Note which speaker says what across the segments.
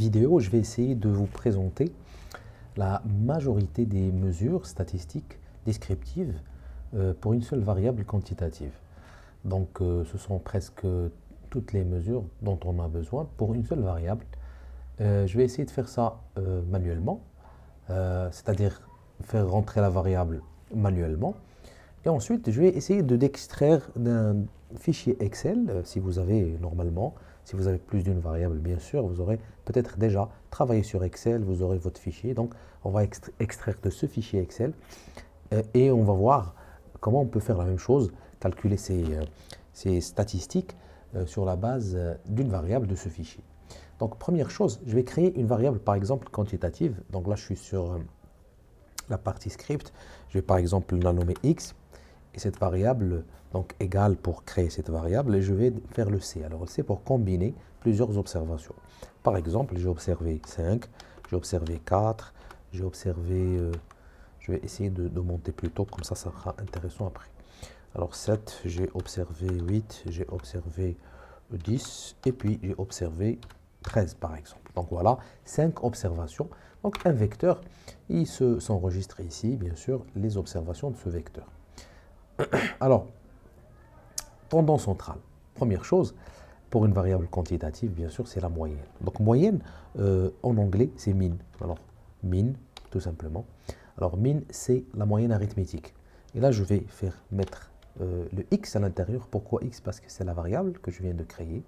Speaker 1: vidéo, je vais essayer de vous présenter la majorité des mesures statistiques descriptives pour une seule variable quantitative. Donc, ce sont presque toutes les mesures dont on a besoin pour une seule variable. Je vais essayer de faire ça manuellement, c'est-à-dire faire rentrer la variable manuellement. Et ensuite, je vais essayer d'extraire d'un fichier Excel, si vous avez normalement, si vous avez plus d'une variable, bien sûr, vous aurez peut-être déjà travaillé sur Excel, vous aurez votre fichier. Donc, on va extraire de ce fichier Excel et on va voir comment on peut faire la même chose, calculer ces statistiques sur la base d'une variable de ce fichier. Donc, première chose, je vais créer une variable, par exemple, quantitative. Donc là, je suis sur la partie script. Je vais, par exemple, la nommer x. Et cette variable, donc égale pour créer cette variable, et je vais faire le C. Alors, le C pour combiner plusieurs observations. Par exemple, j'ai observé 5, j'ai observé 4, j'ai observé... je vais essayer de monter plus tôt, comme ça sera intéressant après. Alors 7, j'ai observé 8, j'ai observé 10, et puis j'ai observé 13 par exemple. Donc voilà, 5 observations. Donc un vecteur, il s'enregistre ici, bien sûr, les observations de ce vecteur. Alors, tendance centrale. Première chose, pour une variable quantitative, bien sûr, c'est la moyenne. Donc moyenne, en anglais, c'est mean. Alors, mean, tout simplement. Alors, mean, c'est la moyenne arithmétique. Et là, je vais faire mettre le x à l'intérieur. Pourquoi x? Parce que c'est la variable que je viens de créer.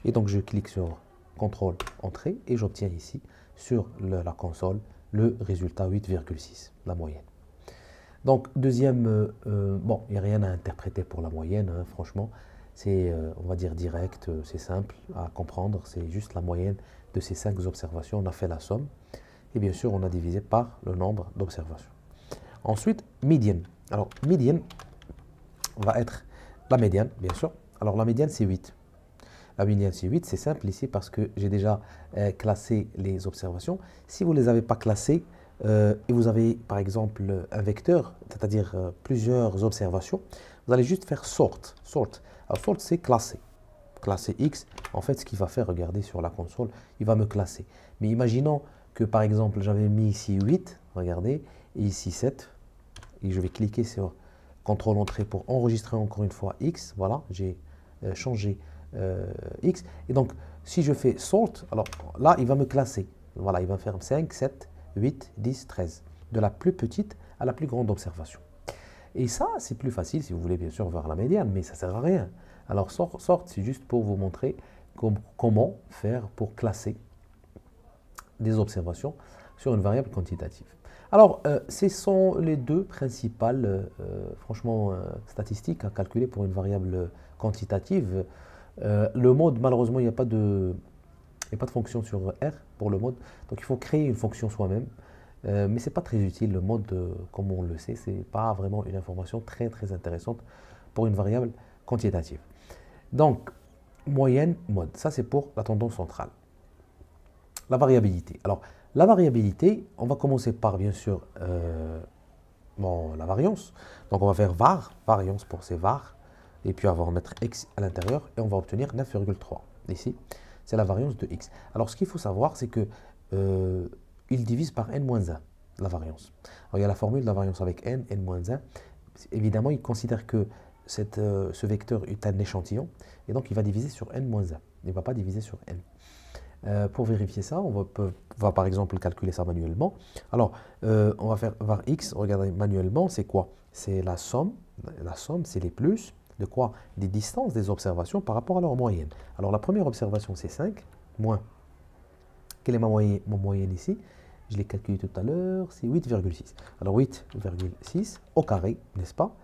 Speaker 1: Et donc, je clique sur CTRL Entrée et j'obtiens ici, sur la console, le résultat 8,6, la moyenne. Donc, deuxième, bon, il n'y a rien à interpréter pour la moyenne, hein, franchement. C'est, on va dire, direct, c'est simple à comprendre. C'est juste la moyenne de ces 5 observations. On a fait la somme. Et bien sûr, on a divisé par le nombre d'observations. Ensuite, median. Alors, median va être la médiane, bien sûr. Alors, la médiane, c'est 8. La médiane, c'est 8. C'est simple ici parce que j'ai déjà classé les observations. Si vous ne les avez pas classées, et vous avez par exemple un vecteur, c'est-à-dire plusieurs observations, vous allez juste faire sort. Alors sort, c'est classer. Classer x, en fait, ce qu'il va faire, regardez sur la console, il va me classer. Mais imaginons que par exemple, j'avais mis ici 8, regardez, et ici 7, et je vais cliquer sur CTRL Entrée pour enregistrer encore une fois x. Voilà, j'ai changé x. Et donc, si je fais sort, alors là, il va me classer. Voilà, il va faire 5, 7, 8, 10, 13. De la plus petite à la plus grande observation. Et ça, c'est plus facile si vous voulez bien sûr voir la médiane, mais ça ne sert à rien. Alors, sort, c'est juste pour vous montrer comment faire pour classer des observations sur une variable quantitative. Alors, ce sont les deux principales, franchement, statistiques à calculer pour une variable quantitative. Le mode, malheureusement, il n'y a pas de fonction sur R pour le mode. Donc, il faut créer une fonction soi-même. Mais ce n'est pas très utile. Le mode, comme on le sait, ce n'est pas vraiment une information très intéressante pour une variable quantitative. Donc, moyenne, mode. Ça, c'est pour la tendance centrale. La variabilité. Alors, la variabilité, on va commencer par, bien sûr, la variance. Donc, on va faire var, variance pour ces var. Et puis, on va mettre x à l'intérieur et on va obtenir 9,3. Ici, c'est la variance de x. Alors, ce qu'il faut savoir, c'est que il divise par n-1, la variance. Alors, il y a la formule de la variance avec n-1. Évidemment, il considère que ce vecteur est un échantillon, et donc il va diviser sur n-1. Il ne va pas diviser sur n. Pour vérifier ça, on va par exemple calculer ça manuellement. Alors, on va faire var x, regardez manuellement, c'est quoi? C'est la somme. La somme, c'est les plus de quoi? Des distances des observations par rapport à leur moyenne. Alors, la première observation, c'est 5, moins. Quelle est ma moyenne ici? Je l'ai calculé tout à l'heure, c'est 8,6. Alors 8,6 au carré, n'est-ce pas?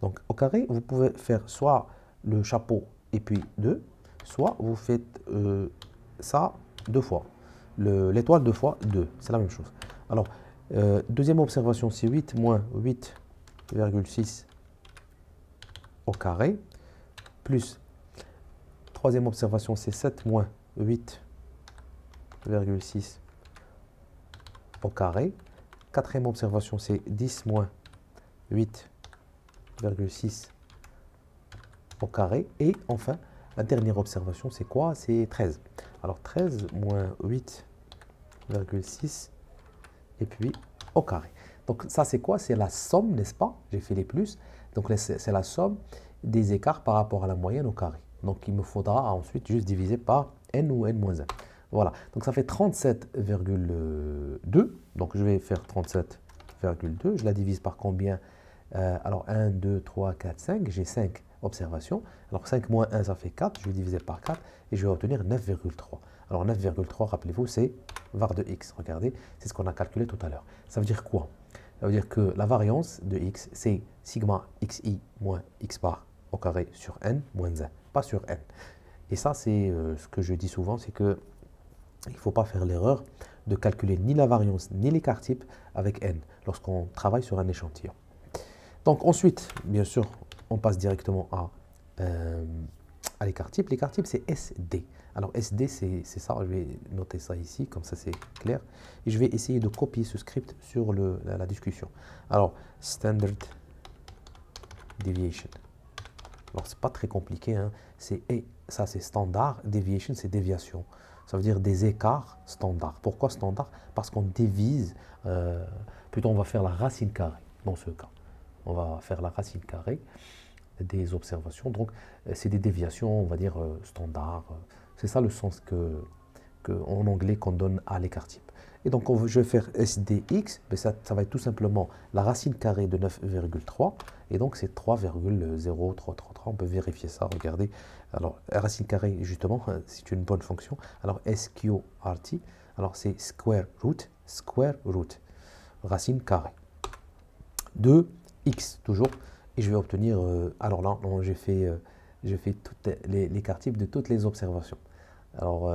Speaker 1: Donc au carré, vous pouvez faire soit le chapeau et puis 2, soit vous faites ça 2 fois. L'étoile 2 fois 2, c'est la même chose. Alors, deuxième observation, c'est 8 moins 8,6 au carré, plus troisième observation, c'est 7 moins 8,6 au carré. Quatrième observation, c'est 10 moins 8,6 au carré. Et enfin, la dernière observation, c'est quoi? C'est 13. Alors 13 moins 9,6 et puis au carré. Donc ça c'est quoi? C'est la somme, n'est-ce pas? J'ai fait les plus. Donc c'est la somme des écarts par rapport à la moyenne au carré. Donc il me faudra ensuite juste diviser par n ou n-1. Voilà, donc ça fait 37,2. Donc je vais faire 37,2. Je la divise par combien? Alors 1, 2, 3, 4, 5. J'ai 5 observations. Alors 5 moins 1, ça fait 4. Je vais diviser par 4 et je vais obtenir 9,3. Alors 9,3, rappelez-vous, c'est var de x. Regardez, c'est ce qu'on a calculé tout à l'heure. Ça veut dire quoi? Ça veut dire que la variance de x, c'est sigma xi moins x bar au carré sur n moins 1, pas sur n. Et ça, c'est ce que je dis souvent, c'est que il ne faut pas faire l'erreur de calculer ni la variance ni l'écart type avec n lorsqu'on travaille sur un échantillon. Donc ensuite, bien sûr, on passe directement à l'écart type. L'écart type, c'est SD. Alors SD, c'est ça, je vais noter ça ici, comme ça c'est clair. Et je vais essayer de copier ce script sur la discussion. Alors, standard deviation. Alors, c'est pas très compliqué, hein. Ça c'est standard, deviation c'est déviation. Ça veut dire des écarts standards. Pourquoi standard? Parce qu'on divise, plutôt on va faire la racine carrée dans ce cas. On va faire la racine carrée des observations. Donc, c'est des déviations, on va dire, standards. C'est ça le sens en anglais qu'on donne à l'écart type. Et donc, je vais faire SDX, mais ça va être tout simplement la racine carrée de 9,3. Et donc, c'est 3,0333. On peut vérifier ça, regardez. Alors, racine carrée, justement, c'est une bonne fonction. Alors, SQRT, alors c'est square root, racine carrée. De x, toujours. Et je vais obtenir, alors là, j'ai fait l'écart type de toutes les observations. Alors,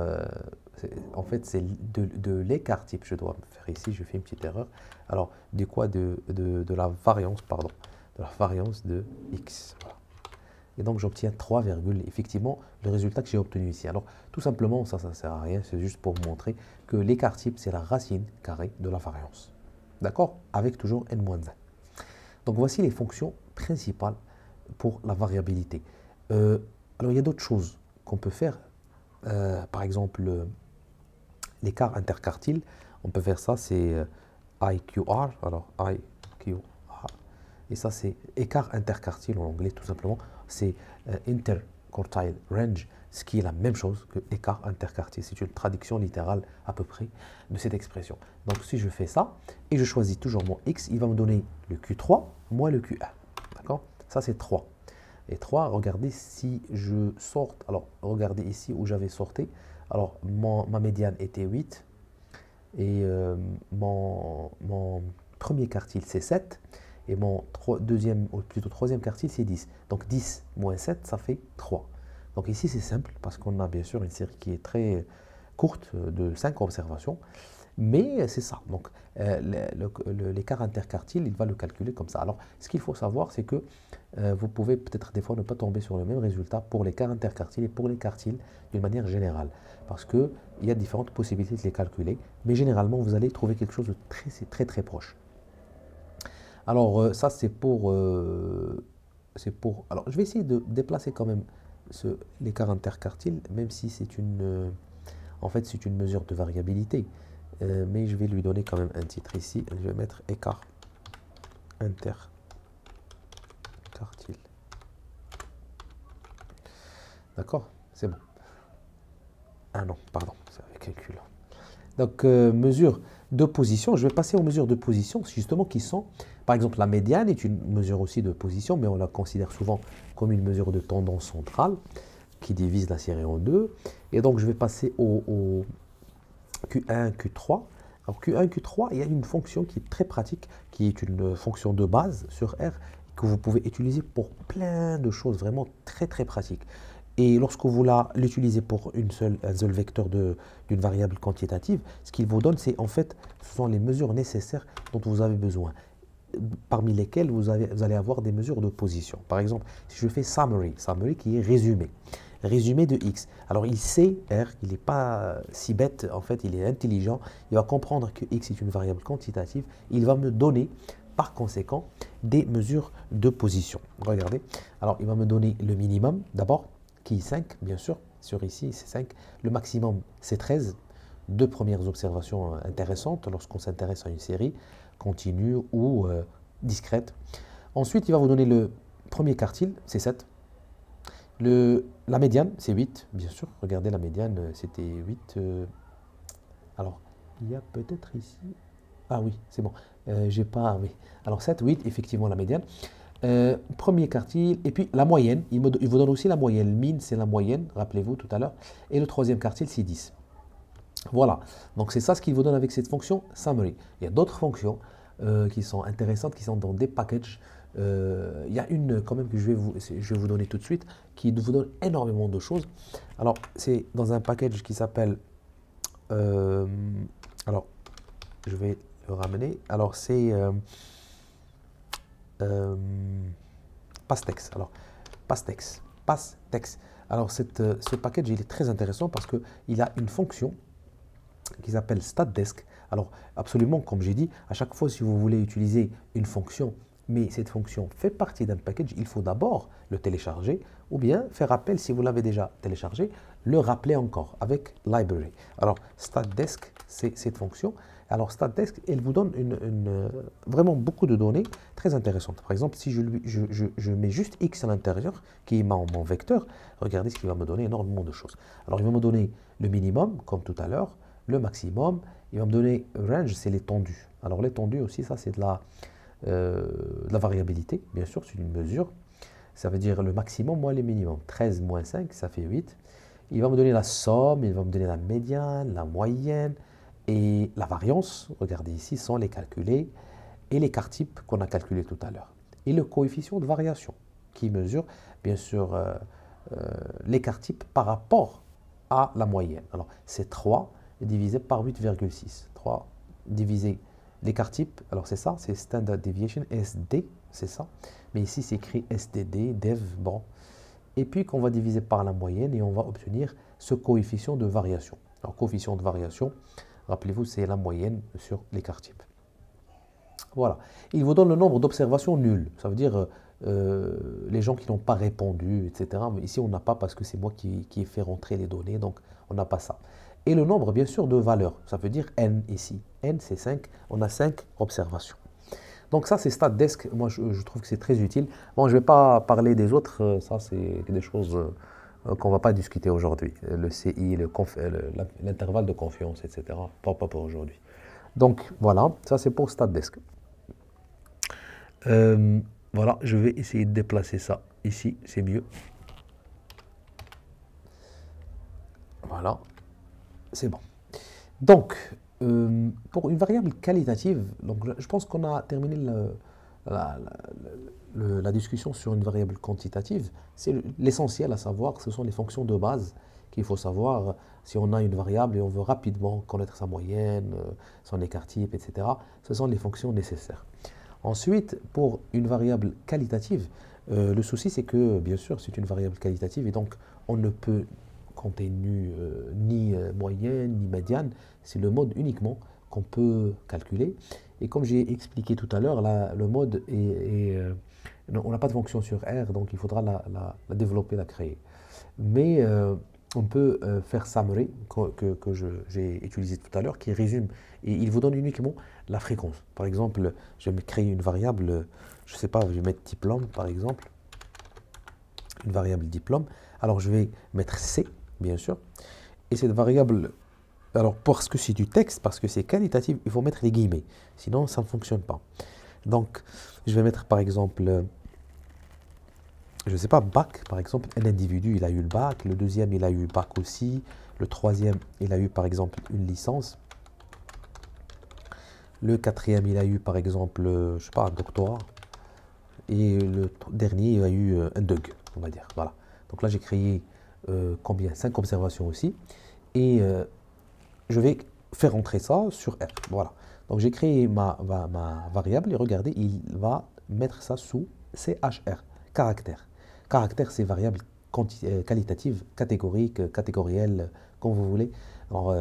Speaker 1: en fait, c'est de l'écart type, je dois faire ici, je fais une petite erreur. Alors, de quoi? De la variance, pardon, de la variance de x. Voilà. Et donc, j'obtiens 3, effectivement, le résultat que j'ai obtenu ici. Alors, tout simplement, ça ne sert à rien, c'est juste pour vous montrer que l'écart type, c'est la racine carrée de la variance. D'accord? Avec toujours n-1. Donc, voici les fonctions principales pour la variabilité. Alors, il y a d'autres choses qu'on peut faire. Par exemple, l'écart interquartile, on peut faire ça, c'est IQR, alors IQR, et ça c'est écart interquartile en anglais tout simplement, c'est interquartile range, ce qui est la même chose que écart interquartile, c'est une traduction littérale à peu près de cette expression. Donc si je fais ça, et je choisis toujours mon X, il va me donner le Q3 moins le Q1, d'accord? Ça c'est 3. Et 3, regardez si je sorte, alors regardez ici où j'avais sorti, alors ma médiane était 8, et mon premier quartile c'est 7, et mon deuxième, ou plutôt troisième quartile c'est 10. Donc 10 moins 7, ça fait 3. Donc ici c'est simple, parce qu'on a bien sûr une série qui est très courte, de 5 observations, mais c'est ça. Donc l'écart interquartile, il va le calculer comme ça. Alors ce qu'il faut savoir, c'est que vous pouvez peut-être des fois ne pas tomber sur le même résultat pour l'écart interquartile et pour les quartiles d'une manière générale. Parce qu'il y a différentes possibilités de les calculer, mais généralement vous allez trouver quelque chose de très proche. Alors ça c'est pour... alors je vais essayer de déplacer quand même l'écart interquartile, même si c'est une... en fait c'est une mesure de variabilité. Mais je vais lui donner quand même un titre ici. Je vais mettre écart interquartile. D'accord? C'est bon. Ah non, pardon, c'est avec calcul. Donc, mesure de position. Je vais passer aux mesures de position, justement, qui sont, par exemple, la médiane est une mesure aussi de position, mais on la considère souvent comme une mesure de tendance centrale qui divise la série en deux. Et donc, je vais passer au Q1, Q3. Alors Q1, Q3, il y a une fonction qui est très pratique, qui est une fonction de base sur R, que vous pouvez utiliser pour plein de choses vraiment très pratiques. Et lorsque vous l'utilisez pour un seul vecteur d'une variable quantitative, ce qu'il vous donne, c'est en fait, ce sont les mesures nécessaires dont vous avez besoin, parmi lesquelles vous allez avoir des mesures de position. Par exemple, si je fais summary qui est résumé de x. Alors il sait, R, il n'est pas si bête, en fait il est intelligent, il va comprendre que x est une variable quantitative, il va me donner par conséquent des mesures de position. Regardez, alors il va me donner le minimum d'abord, qui est 5 bien sûr, sur ici c'est 5, le maximum c'est 13, deux premières observations intéressantes lorsqu'on s'intéresse à une série continue ou discrète. Ensuite, il va vous donner le premier quartile, c'est 7. La médiane, c'est 8, bien sûr. Regardez, la médiane, c'était 8. Alors, il y a peut-être ici... Ah oui, c'est bon. J'ai pas... Oui. Alors, 7, 8, effectivement, la médiane. Premier quartile, et puis la moyenne. Il vous donne aussi la moyenne. Min, c'est la moyenne, rappelez-vous tout à l'heure. Et le troisième quartile, c'est 10. Voilà. Donc, c'est ça ce qu'il vous donne avec cette fonction summary. Il y a d'autres fonctions qui sont intéressantes, qui sont dans des packages. Il y a une quand même que je vais vous donner tout de suite, qui vous donne énormément de choses. Alors, c'est dans un package qui s'appelle... alors, je vais le ramener. Alors, c'est Pastex. Alors, Pastex. Alors, ce package, il est très intéressant parce qu'il a une fonction qui s'appelle StatDesk. Alors, absolument, comme j'ai dit, à chaque fois, si vous voulez utiliser une fonction, mais cette fonction fait partie d'un package, il faut d'abord le télécharger ou bien faire appel, si vous l'avez déjà téléchargé, le rappeler encore avec library. Alors, StatDesk, c'est cette fonction. Alors, StatDesk, elle vous donne vraiment beaucoup de données très intéressantes. Par exemple, si je mets juste X à l'intérieur, qui est mon vecteur, regardez ce qu'il va me donner énormément de choses. Alors, il va me donner le minimum, comme tout à l'heure, le maximum, il va me donner range, c'est l'étendue. Alors, l'étendue aussi, ça, c'est de la variabilité, bien sûr, c'est une mesure. Ça veut dire le maximum moins le minimum. 13 moins 5, ça fait 8. Il va me donner la somme, il va me donner la médiane, la moyenne et la variance. Regardez ici, sans les calculer. Et l'écart type qu'on a calculé tout à l'heure. Et le coefficient de variation qui mesure, bien sûr, l'écart type par rapport à la moyenne. Alors, c'est 3 divisé par 8,6. 3 divisé l'écart type, alors c'est ça, c'est Standard Deviation, SD, c'est ça. Mais ici, c'est écrit SDD, dev, bon. Et puis qu'on va diviser par la moyenne et on va obtenir ce coefficient de variation. Alors, coefficient de variation, rappelez-vous, c'est la moyenne sur l'écart type. Voilà. Il vous donne le nombre d'observations nulles. Ça veut dire les gens qui n'ont pas répondu, etc. Mais ici, on n'a pas parce que c'est moi qui ai fait rentrer les données, donc on n'a pas ça. Et le nombre, bien sûr, de valeurs. Ça veut dire n ici. N, c'est 5. On a 5 observations. Donc ça, c'est StatDesk. Moi, je trouve que c'est très utile. Bon, je ne vais pas parler des autres. Ça, c'est des choses qu'on ne va pas discuter aujourd'hui. Le CI, l'intervalle de confiance, etc. Pas pour aujourd'hui. Donc, voilà. Ça, c'est pour StatDesk. Voilà. Je vais essayer de déplacer ça ici. C'est mieux. Voilà. C'est bon. Donc, pour une variable qualitative, donc je pense qu'on a terminé la discussion sur une variable quantitative. C'est l'essentiel à savoir, ce sont les fonctions de base qu'il faut savoir si on a une variable et on veut rapidement connaître sa moyenne, son écart type, etc. Ce sont les fonctions nécessaires. Ensuite, pour une variable qualitative, le souci c'est que, bien sûr, c'est une variable qualitative et donc on ne peut compter ni moyenne, ni médiane, c'est le mode uniquement qu'on peut calculer. Et comme j'ai expliqué tout à l'heure, le mode on n'a pas de fonction sur R, donc il faudra la développer, la créer. Mais on peut faire summary, que j'ai utilisé tout à l'heure, qui résume, et il vous donne uniquement la fréquence. Par exemple, je vais créer une variable, je ne sais pas, je vais mettre diplôme, par exemple, une variable diplôme. Alors je vais mettre C, bien sûr. Et cette variable, alors parce que c'est du texte, parce que c'est qualitatif, il faut mettre les guillemets. Sinon, ça ne fonctionne pas. Donc, je vais mettre par exemple, je ne sais pas, bac, par exemple. Un individu, il a eu le bac. Le deuxième, il a eu le bac aussi. Le troisième, il a eu par exemple une licence. Le quatrième, il a eu par exemple, je ne sais pas, un doctorat. Et le dernier, il a eu un DUG, on va dire. Voilà. Donc là, j'ai créé combien? 5 observations aussi. Et je vais faire entrer ça sur R. Voilà. Donc j'ai créé ma variable et regardez, il va mettre ça sous CHR, caractère. Caractère, c'est variable qualitative, catégorique, catégorielle, comme vous voulez. Alors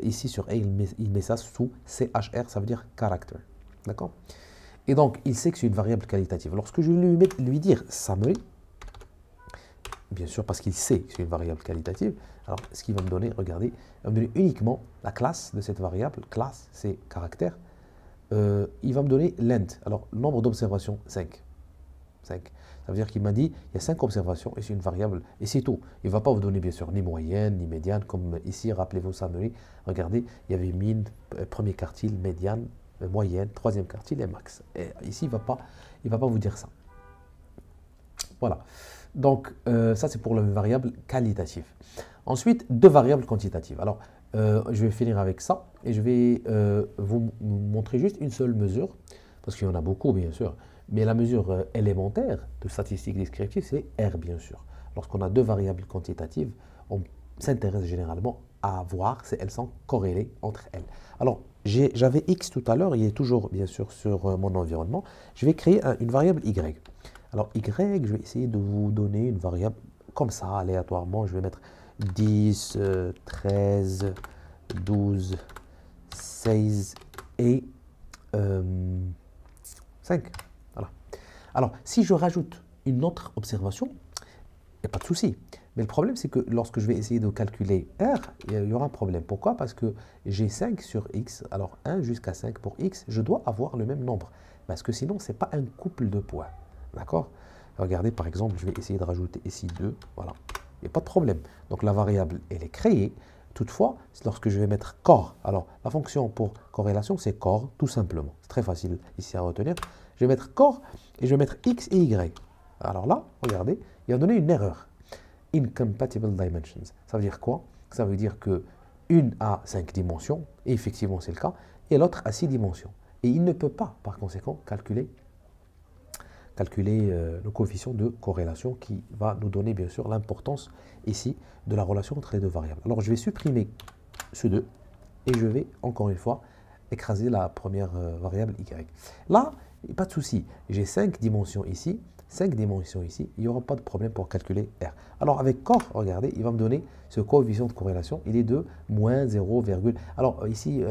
Speaker 1: ici sur A, il met ça sous CHR, ça veut dire character. D'accord? Et donc, il sait que c'est une variable qualitative. Lorsque je vais lui dire summary, bien sûr, parce qu'il sait que c'est une variable qualitative. Alors, ce qu'il va me donner, regardez, il va me donner uniquement la classe de cette variable. Classe, c'est caractère. Il va me donner length. Alors, le nombre d'observations, 5. 5. Ça veut dire qu'il m'a dit, il y a 5 observations et c'est une variable, et c'est tout. Il ne va pas vous donner, bien sûr, ni moyenne, ni médiane, comme ici, rappelez-vous, summary. Regardez, il y avait min, premier quartile, médiane, moyenne, troisième quartile et max. Et ici, il ne va pas vous dire ça. Voilà. Donc, ça, c'est pour la variable qualitative. Ensuite, deux variables quantitatives. Alors, je vais finir avec ça et je vais vous montrer juste une seule mesure, parce qu'il y en a beaucoup, bien sûr. Mais la mesure élémentaire de statistique descriptive, c'est R, bien sûr. Lorsqu'on a deux variables quantitatives, on s'intéresse généralement à voir si elles sont corrélées entre elles. Alors, j'avais X tout à l'heure, il est toujours, bien sûr, sur mon environnement. Je vais créer une variable Y. Alors, Y, je vais essayer de vous donner une variable comme ça, aléatoirement. Je vais mettre 10, 13, 12, 16 et 5. Voilà. Alors, si je rajoute une autre observation, il n'y a pas de souci. Mais le problème, c'est que lorsque je vais essayer de calculer R, il y aura un problème. Pourquoi? Parce que j'ai 5 sur X. Alors, 1 jusqu'à 5 pour X, je dois avoir le même nombre. Parce que sinon, ce n'est pas un couple de points. D'accord? Regardez, par exemple, je vais essayer de rajouter ici 2. Voilà. Il n'y a pas de problème. Donc, la variable, elle est créée. Toutefois, lorsque je vais mettre corps, alors la fonction pour corrélation, c'est corps, tout simplement. C'est très facile ici à retenir. Je vais mettre corps et je vais mettre X et Y. Alors là, regardez, il a donné une erreur. Incompatible dimensions. Ça veut dire quoi? Ça veut dire que une a 5 dimensions, et effectivement c'est le cas, et l'autre a 6 dimensions. Et il ne peut pas, par conséquent, calculer le coefficient de corrélation qui va nous donner bien sûr l'importance ici de la relation entre les deux variables. Alors je vais supprimer ce 2 et je vais encore une fois écraser la première variable y. Là, pas de souci, j'ai 5 dimensions ici, 5 dimensions ici, il n'y aura pas de problème pour calculer R. Alors avec corps, regardez, il va me donner ce coefficient de corrélation, il est de moins 0, alors ici,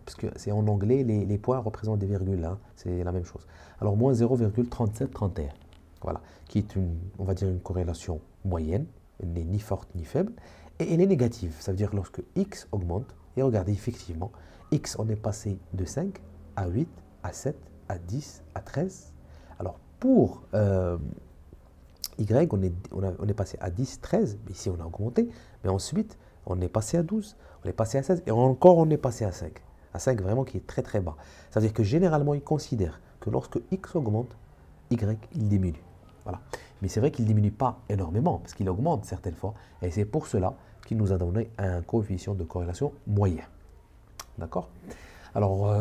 Speaker 1: parce que c'est en anglais, les points représentent des virgules, hein, c'est la même chose. Alors moins 0,3731, voilà, qui est on va dire une corrélation moyenne, elle n'est ni forte ni faible, et elle est négative, ça veut dire lorsque X augmente, et regardez effectivement, X on est passé de 5 à 8, à 7, à 10, à 13, alors pour Y, on est passé à 10, 13, mais ici on a augmenté, mais ensuite on est passé à 12, on est passé à 16, et encore on est passé à 5. À 5 vraiment qui est très très bas. Ça veut dire que généralement ils considèrent que lorsque X augmente, Y il diminue. Voilà. Mais c'est vrai qu'il ne diminue pas énormément, parce qu'il augmente certaines fois, et c'est pour cela qu'il nous a donné un coefficient de corrélation moyen. D'accord? Alors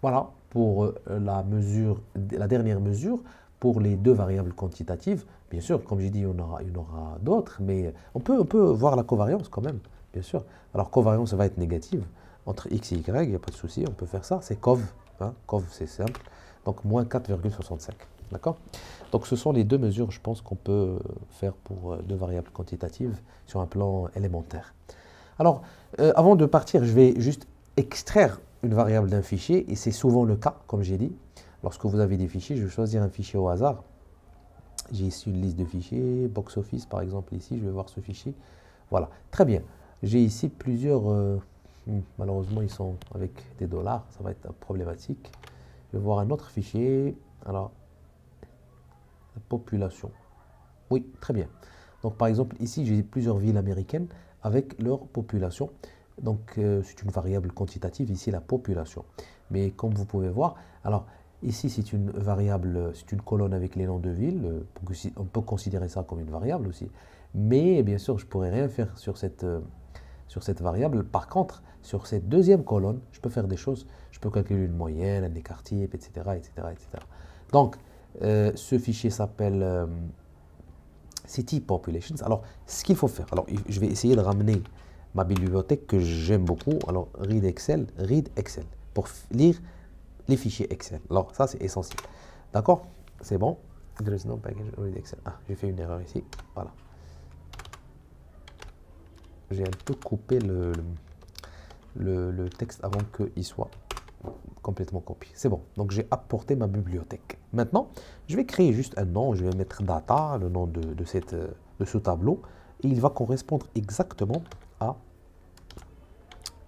Speaker 1: voilà pour la dernière mesure. Pour les deux variables quantitatives, bien sûr, comme j'ai dit, il y en aura d'autres, mais on peut voir la covariance quand même, bien sûr. Alors, covariance va être négative entre x et y, il n'y a pas de souci, on peut faire ça, c'est cov, hein, cov c'est simple, donc moins 4,65, d'accord? Donc, ce sont les deux mesures, je pense, qu'on peut faire pour deux variables quantitatives sur un plan élémentaire. Alors, avant de partir, je vais juste extraire une variable d'un fichier, et c'est souvent le cas, comme j'ai dit. Lorsque vous avez des fichiers, je vais choisir un fichier au hasard. J'ai ici une liste de fichiers, Box Office par exemple, ici, je vais voir ce fichier. Voilà, très bien. J'ai ici plusieurs, malheureusement ils sont avec des dollars, ça va être problématique. Je vais voir un autre fichier, alors, la population. Oui, très bien. Donc par exemple, ici j'ai plusieurs villes américaines avec leur population. Donc c'est une variable quantitative, ici la population. Mais comme vous pouvez voir, alors, ici, c'est une variable, c'est une colonne avec les noms de villes. On peut considérer ça comme une variable aussi. Mais bien sûr, je ne pourrais rien faire sur cette variable. Par contre, sur cette deuxième colonne, je peux faire des choses. Je peux calculer une moyenne, un écart type, etc., etc., etc. Donc, ce fichier s'appelle City Populations. Alors, ce qu'il faut faire, alors je vais essayer de ramener ma bibliothèque que j'aime beaucoup. Alors, read Excel, pour lire les fichiers Excel. Alors, ça, c'est essentiel. D'accord? C'est bon. There is no package read Excel. Ah, j'ai fait une erreur ici. Voilà. J'ai un peu coupé le texte avant qu'il soit complètement copié. C'est bon. Donc, j'ai apporté ma bibliothèque. Maintenant, je vais créer juste un nom. Je vais mettre data, le nom de cette de ce tableau et il va correspondre exactement à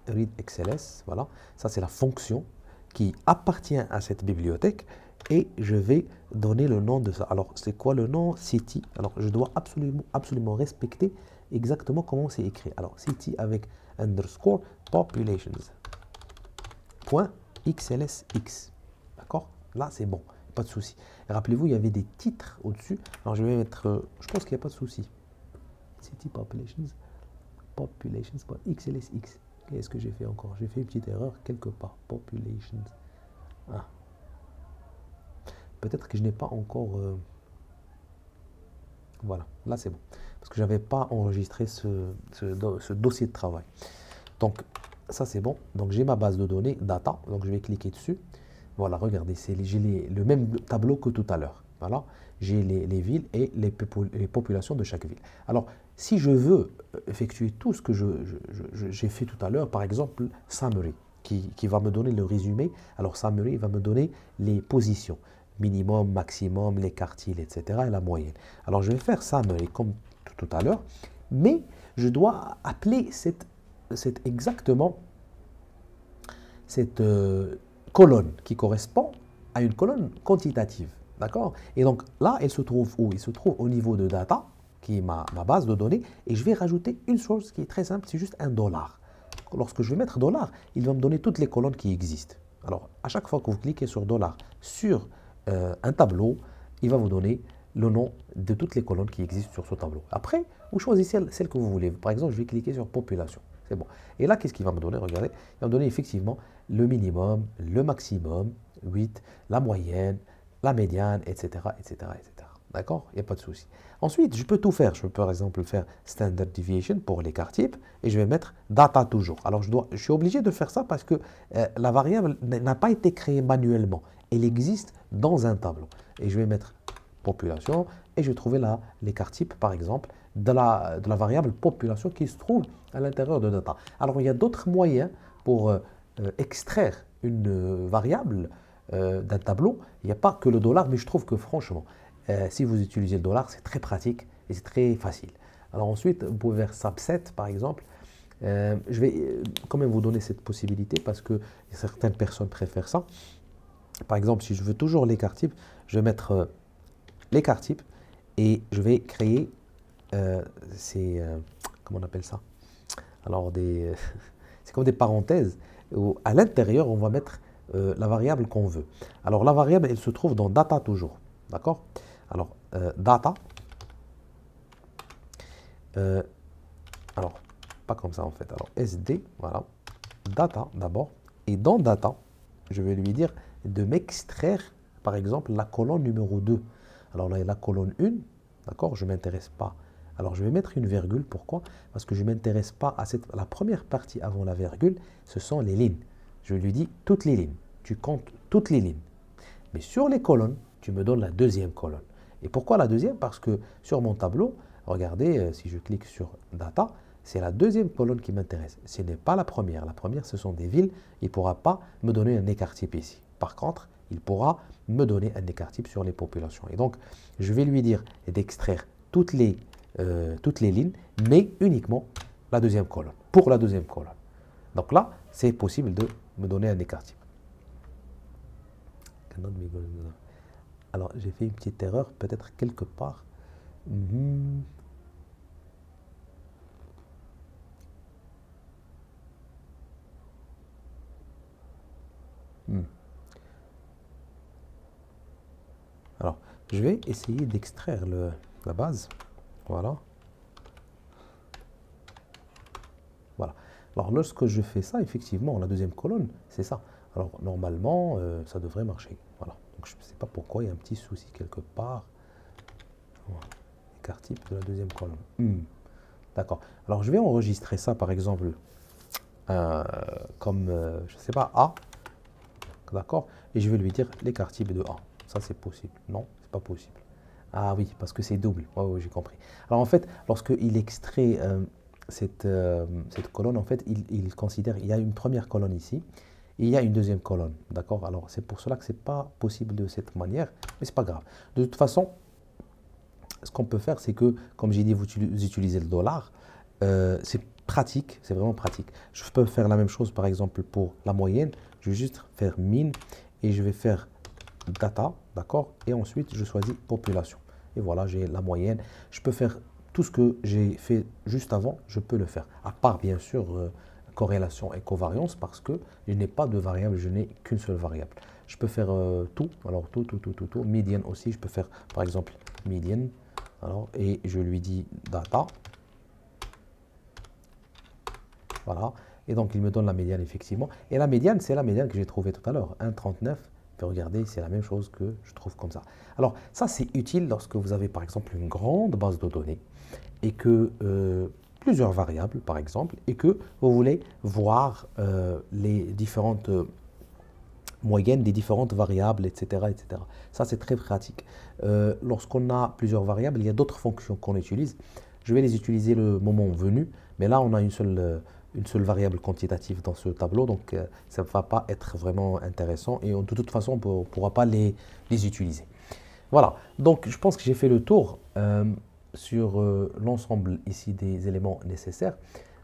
Speaker 1: readXLS. Voilà, ça c'est la fonction qui appartient à cette bibliothèque et je vais donner le nom de ça. Alors, c'est quoi le nom? City. Alors, je dois absolument respecter exactement comment c'est écrit. Alors, city avec underscore populations. Point XLSX. D'accord? Là, c'est bon. Pas de souci. Rappelez-vous, il y avait des titres au-dessus. Alors, je vais mettre... je pense qu'il n'y a pas de souci. City populations. Populations.xlsx. Qu'est-ce que j'ai fait encore? J'ai fait une petite erreur quelque part. Populations. Ah. Peut-être que je n'ai pas encore... Voilà, là c'est bon. Parce que je n'avais pas enregistré ce dossier de travail. Donc, ça c'est bon. Donc, j'ai ma base de données, data. Donc, je vais cliquer dessus. Voilà, regardez, j'ai le même tableau que tout à l'heure. Voilà, j'ai les villes et les populations de chaque ville. Alors, si je veux effectuer tout ce que j'ai fait tout à l'heure, par exemple, summary, qui va me donner le résumé. Alors, summary va me donner les positions. Minimum, maximum, les quartiles, etc. et la moyenne. Alors, je vais faire ça comme tout à l'heure, mais je dois appeler exactement cette colonne qui correspond à une colonne quantitative. D'accord? Et donc, là, elle se trouve où? Elle se trouve au niveau de data, qui est ma base de données, et je vais rajouter une chose qui est très simple, c'est juste un dollar. Lorsque je vais mettre dollar, il va me donner toutes les colonnes qui existent. Alors, à chaque fois que vous cliquez sur dollar sur un tableau, il va vous donner le nom de toutes les colonnes qui existent sur ce tableau. Après, vous choisissez celle que vous voulez. Par exemple, je vais cliquer sur population. C'est bon. Et là, qu'est-ce qu'il va me donner? Regardez, il va me donner effectivement le minimum, le maximum, 8, la moyenne, la médiane, etc. etc., etc. D'accord? Il n'y a pas de souci. Ensuite, je peux tout faire. Je peux par exemple faire standard deviation pour l'écart type et je vais mettre data toujours. Alors, je suis obligé de faire ça parce que la variable n'a pas été créée manuellement. Elle existe dans un tableau. Et je vais mettre population et je vais trouver l'écart type, par exemple, de la variable population qui se trouve à l'intérieur de data. Alors, il y a d'autres moyens pour extraire une variable d'un tableau. Il n'y a pas que le dollar, mais je trouve que franchement, si vous utilisez le dollar, c'est très pratique et c'est très facile. Alors ensuite, vous pouvez faire subset, par exemple. Je vais quand même vous donner cette possibilité parce que certaines personnes préfèrent ça. Par exemple, si je veux toujours l'écart type, je vais mettre l'écart type et je vais créer comment on appelle ça? Alors, c'est comme des parenthèses où à l'intérieur, on va mettre la variable qu'on veut. Alors, la variable, elle se trouve dans data toujours. D'accord? Alors, data. Alors, pas comme ça en fait. Alors, SD, voilà. Data d'abord. Et dans data, je vais lui dire de m'extraire, par exemple, la colonne numéro 2. Alors là, il y a la colonne 1, d'accord? Je ne m'intéresse pas. Alors, je vais mettre une virgule. Pourquoi? Parce que je ne m'intéresse pas à la première partie avant la virgule. Ce sont les lignes. Je lui dis toutes les lignes. Tu comptes toutes les lignes. Mais sur les colonnes, tu me donnes la deuxième colonne. Et pourquoi la deuxième? Parce que sur mon tableau, regardez, si je clique sur data, c'est la deuxième colonne qui m'intéresse. Ce n'est pas la première. La première, ce sont des villes. Il ne pourra pas me donner un écart type ici. Par contre, il pourra me donner un écart type sur les populations. Et donc, je vais lui dire d'extraire toutes les lignes, mais uniquement la deuxième colonne, pour la deuxième colonne. Donc là, c'est possible de me donner un écart type. Alors, j'ai fait une petite erreur, peut-être quelque part. Alors, je vais essayer d'extraire la base. Voilà. Voilà. Alors, lorsque je fais ça, effectivement, la deuxième colonne, c'est ça. Alors, normalement, ça devrait marcher. Voilà. Donc, je ne sais pas pourquoi, il y a un petit souci quelque part. Voilà. Écart type de la deuxième colonne. D'accord. Alors, je vais enregistrer ça, par exemple, comme, je ne sais pas, A. D'accord. Et je vais lui dire l'écart type de A. Ça, c'est possible. Non, c'est pas possible. Ah oui, parce que c'est double. Oui, j'ai compris. Alors, en fait, lorsqu'il extrait cette colonne, en fait, il considère il y a une première colonne ici et il y a une deuxième colonne. D'accord? Alors, c'est pour cela que ce n'est pas possible de cette manière, mais ce n'est pas grave. De toute façon, ce qu'on peut faire, c'est que, comme j'ai dit, vous utilisez le dollar. C'est pratique, c'est vraiment pratique. Je peux faire la même chose, par exemple, pour la moyenne. Je vais juste faire min et je vais faire data, d'accord? Et ensuite, je choisis population. Et voilà, j'ai la moyenne. Je peux faire tout ce que j'ai fait juste avant, je peux le faire. À part, bien sûr, corrélation et covariance, parce que je n'ai pas de variable, je n'ai qu'une seule variable. Je peux faire tout, alors tout. Median aussi, je peux faire, par exemple, median. Alors, et je lui dis data. Voilà. Et donc, il me donne la médiane, effectivement. Et la médiane, c'est la médiane que j'ai trouvée tout à l'heure, 1,39. Regardez, c'est la même chose que je trouve comme ça. Alors, ça, c'est utile lorsque vous avez, par exemple, une grande base de données et que plusieurs variables, par exemple, et que vous voulez voir les différentes moyennes des différentes variables, etc., etc. Ça, c'est très pratique. Lorsqu'on a plusieurs variables, il y a d'autres fonctions qu'on utilise. Je vais les utiliser le moment venu, mais là, on a une seule variable quantitative dans ce tableau, donc ça ne va pas être vraiment intéressant et de toute façon, on ne pourra pas les utiliser. Voilà, donc je pense que j'ai fait le tour sur l'ensemble ici des éléments nécessaires.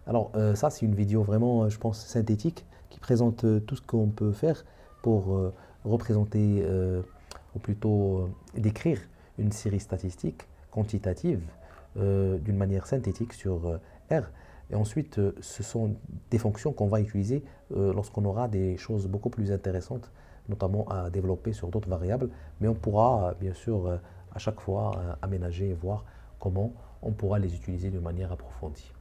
Speaker 1: Alors ça, c'est une vidéo vraiment, je pense, synthétique qui présente tout ce qu'on peut faire pour représenter, ou plutôt décrire une série statistique quantitative d'une manière synthétique sur R. Et ensuite, ce sont des fonctions qu'on va utiliser lorsqu'on aura des choses beaucoup plus intéressantes, notamment à développer sur d'autres variables. Mais on pourra, bien sûr, à chaque fois aménager et voir comment on pourra les utiliser de manière approfondie.